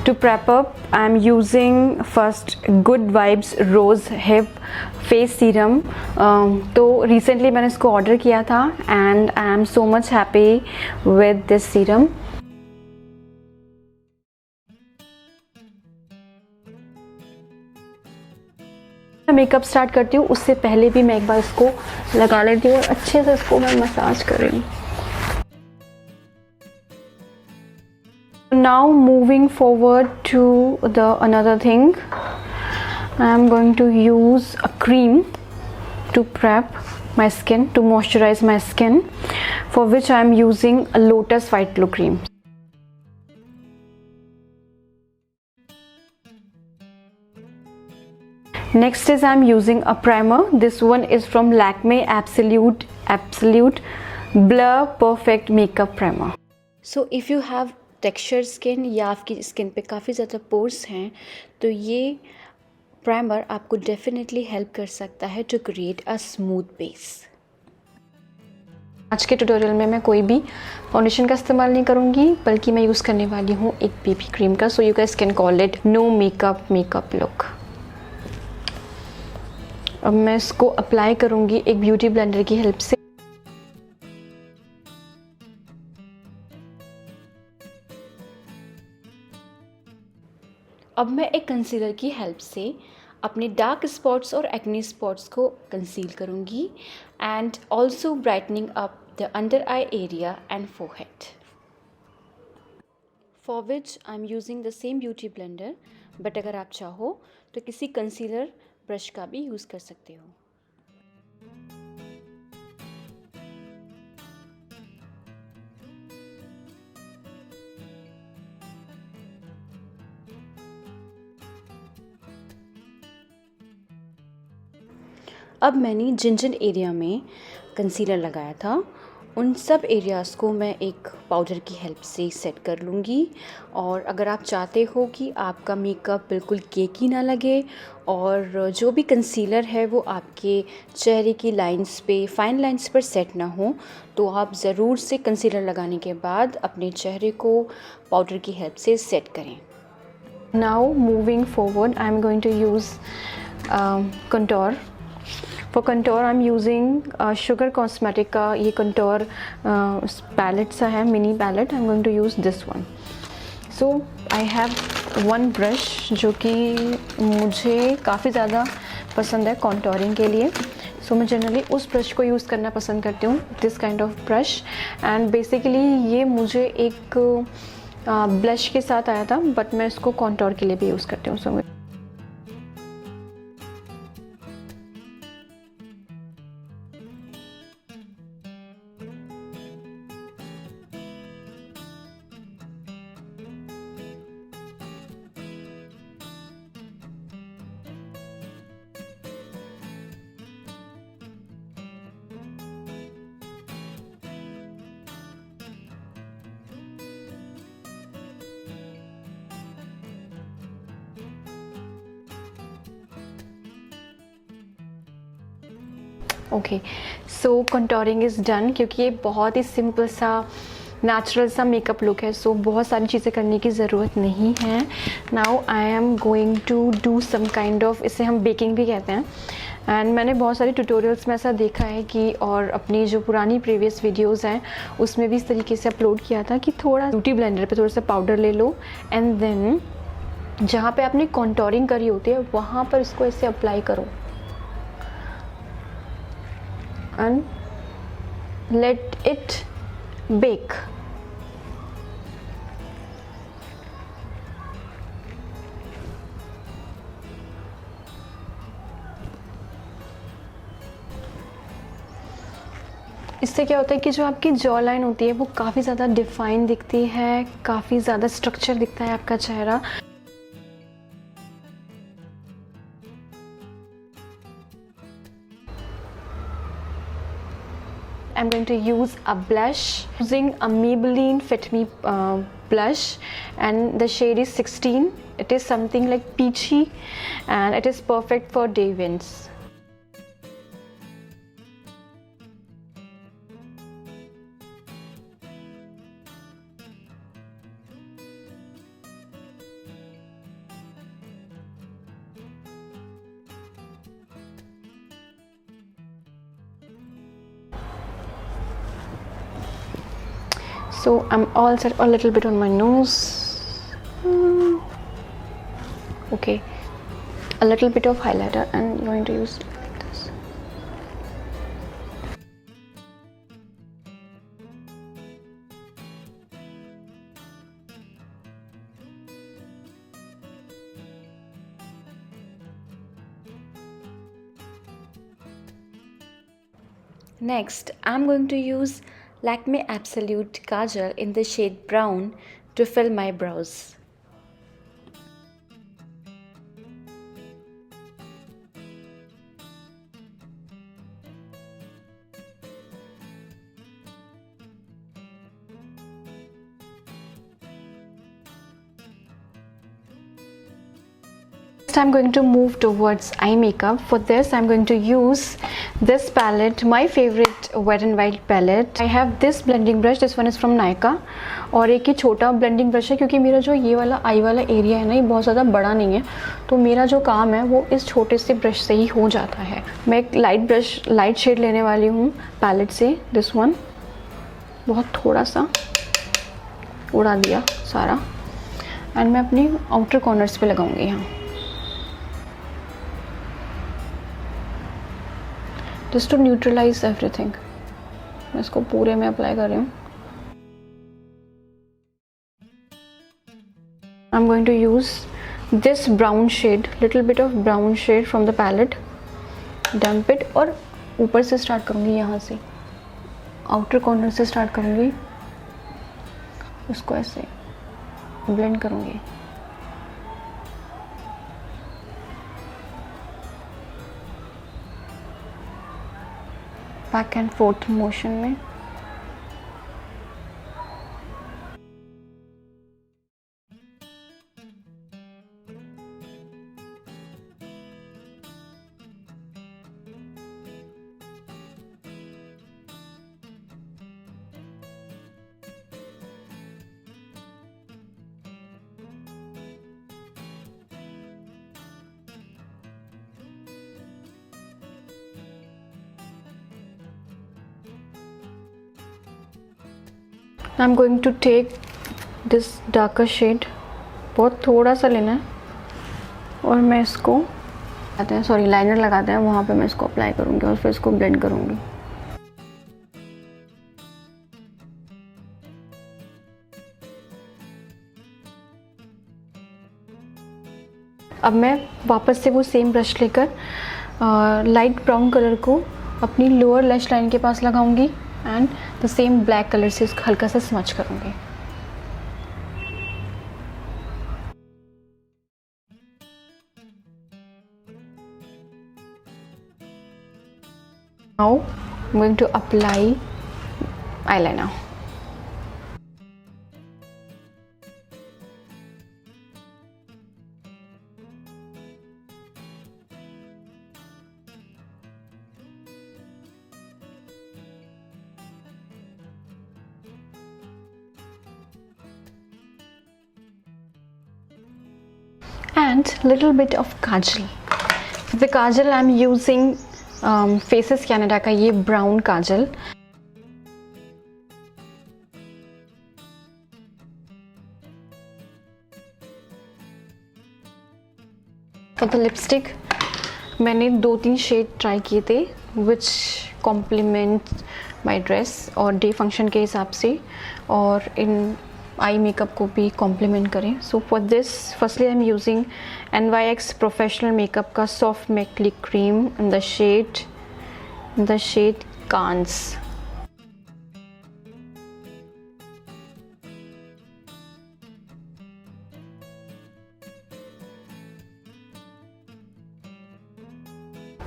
To prep up, I'm using first Good Vibes Rose Hip Face Serum. तो recently मैंने इसको order किया था and I am so much happy with this serum. Makeup start करती हूँ उससे पहले भी मैं एक बार इसको लगा लेती हूँ और अच्छे से इसको मैं मसाज कर रही हूँ. Now moving forward to the another thing, I am going to use a cream to prep my skin, to moisturize my skin, for which I am using a Lotus White Glow cream. Next is I am using a primer. This one is from Lakme Absolute Blur Perfect Makeup Primer. So if you have texture skin या आपकी skin पे काफ़ी ज़्यादा pores हैं तो ये primer आपको definitely help कर सकता है to create a smooth base. आज के ट्यूटोरियल में मैं कोई भी फाउंडेशन का इस्तेमाल नहीं करूँगी बल्कि मैं यूज़ करने वाली हूँ एक बेबी क्रीम का. So you guys can call it no makeup look. अब मैं इसको अप्लाई करूँगी एक ब्यूटी ब्लेंडर की हेल्प से. अब मैं एक कंसीलर की हेल्प से अपने डार्क स्पॉट्स और एक्ने स्पॉट्स को कंसील करूँगी and also brightening up the under eye area and forehead. For which I am using the same beauty blender, but अगर आप चाहो तो किसी कंसीलर ब्रश का भी यूज़ कर सकते हो. अब मैंने जिन जिन एरिया में कंसीलर लगाया था उन सब एरियाज़ को मैं एक पाउडर की हेल्प से सेट कर लूँगी. और अगर आप चाहते हो कि आपका मेकअप बिल्कुल केकी ना लगे और जो भी कंसीलर है वो आपके चेहरे की लाइंस पे, फाइन लाइंस पर सेट ना हो, तो आप ज़रूर से कंसीलर लगाने के बाद अपने चेहरे को पाउडर की हेल्प से सेट करें. Now moving forward I am going to use contour. For contour I'm using Sugar Cosmetic का ये contour palette सा है, mini palette. I'm going to use this one. So I have one brush जो कि मुझे काफ़ी ज़्यादा पसंद है contouring के लिए. So मैं generally उस brush को यूज़ करना पसंद करती हूँ, this kind of brush. And basically ये मुझे एक blush के साथ आया था, but मैं इसको contour के लिए भी यूज़ करती हूँ. So okay, so contouring is done. क्योंकि ये बहुत ही सिंपल सा नेचुरल सा मेकअप लुक है, सो बहुत सारी चीज़ें करने की ज़रूरत नहीं है. Now I am going to do some kind of, इसे हम बेकिंग भी कहते हैं. एंड मैंने बहुत सारे ट्यूटोरियल्स में ऐसा देखा है कि, और अपनी जो पुरानी प्रीवियस वीडियोस हैं उसमें भी इस तरीके से अपलोड किया था कि थोड़ा ब्यूटी ब्लेंडर पे थोड़ा सा पाउडर ले लो एंड देन जहाँ पे आपने कंटोरिंग करी होती है वहाँ पर इसको ऐसे अप्लाई करो and let it bake. इससे क्या होता है कि जो आपकी जॉ लाइन होती है वो काफ़ी ज़्यादा डिफाइन दिखती है, काफ़ी ज़्यादा स्ट्रक्चर दिखता है आपका चेहरा. I'm going to use a blush using a Maybelline Fit Me blush and the shade is 16. It is something like peachy and it is perfect for day winds. So I'm all set. A little bit on my nose. Okay, a little bit of highlighter, and I'm going to use this. Next, I'm going to use Lakme Absolute Kajal in the shade brown to fill my brows. I'm going to move towards eye makeup. For this I'm going to use this palette, my favorite Wet n Wild palette. I have this blending brush, this one is from Nykaa, और एक ही छोटा blending brush है क्योंकि मेरा जो ये वाला आई वाला एरिया है ना, ये बहुत ज़्यादा बड़ा नहीं है, तो मेरा जो काम है वो इस छोटे से ब्रश से ही हो जाता है. मैं एक लाइट शेड लेने वाली हूँ पैलेट से, दिस वन. बहुत थोड़ा सा उड़ा दिया सारा, एंड मैं अपनी आउटर कॉर्नर्स पे लगाऊंगी यहाँ, जस्ट टू न्यूट्रलाइज एवरीथिंग. मैं इसको पूरे में अप्लाई कर रही हूँ. I am going to use this brown shade, little bit of brown shade from the palette, dump it, और ऊपर से स्टार्ट करूँगी, यहाँ से आउटर कॉर्नर से स्टार्ट करूँगी, उसको ऐसे ब्लेंड करूँगी. बैक एंड फोर्थ मोशन में. I am going to take this darker shade, बहुत थोड़ा सा लेना है, और मैं इसको लाइनर लगाते हैं वहाँ पे मैं इसको अप्लाई करूँगी और फिर इसको ब्लेंड करूँगी. अब मैं वापस से वो सेम ब्रश लेकर लाइट ब्राउन कलर को अपनी लोअर लैश लाइन के पास लगाऊंगी, and the same black colour से इसको हल्का सा स्मच करूँगी. Now I'm going to apply eyeliner. And little bit of kajal. The kajal I'm using Faces Canada का ये brown Kajal. For the lipstick मैंने 2-3 शेड ट्राई किए थे which complement my dress और डे फंक्शन के हिसाब से, और इन आई मेकअप को भी कॉम्प्लीमेंट करें. So for this firstly I am using NYX professional makeup का soft matte lip cream in the shade Cannes.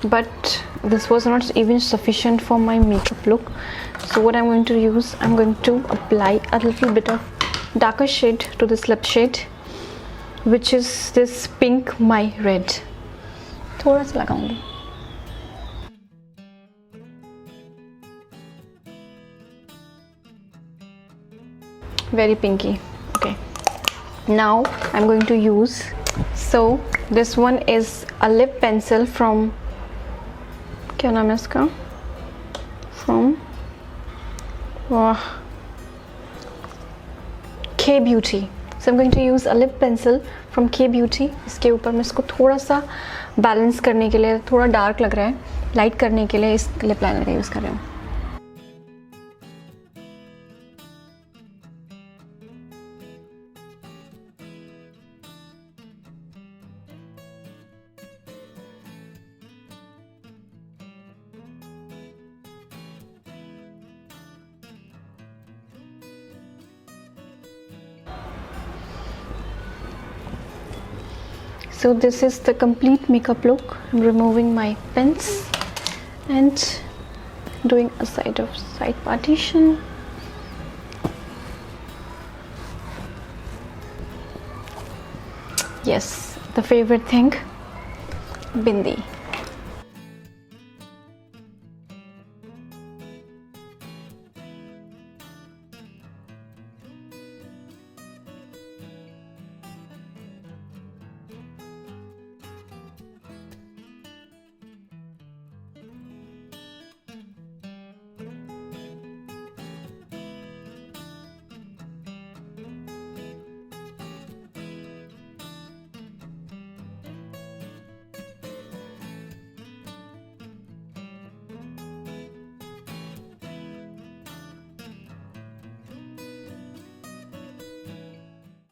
But this was not even sufficient for my makeup look. So what I'm going to use, I'm going to apply a little bit of darker shade to this lip shade, which is this pink my red. थोड़ा सा लगाऊंगी. Very pinky. Okay. Now I'm going to use. So this one is a lip pencil from. क्या नाम है इसका? From. K Beauty. So I'm going to use a lip pencil from K Beauty. इसके ऊपर मैं इसको थोड़ा सा बैलेंस करने के लिए, थोड़ा डार्क लग रहा है, लाइट करने के लिए इस लिप लाइनर का यूज़ कर रही हूँ. So this is the complete makeup look. I'm removing my pens and doing a side partition. Yes, the favorite thing, bindi.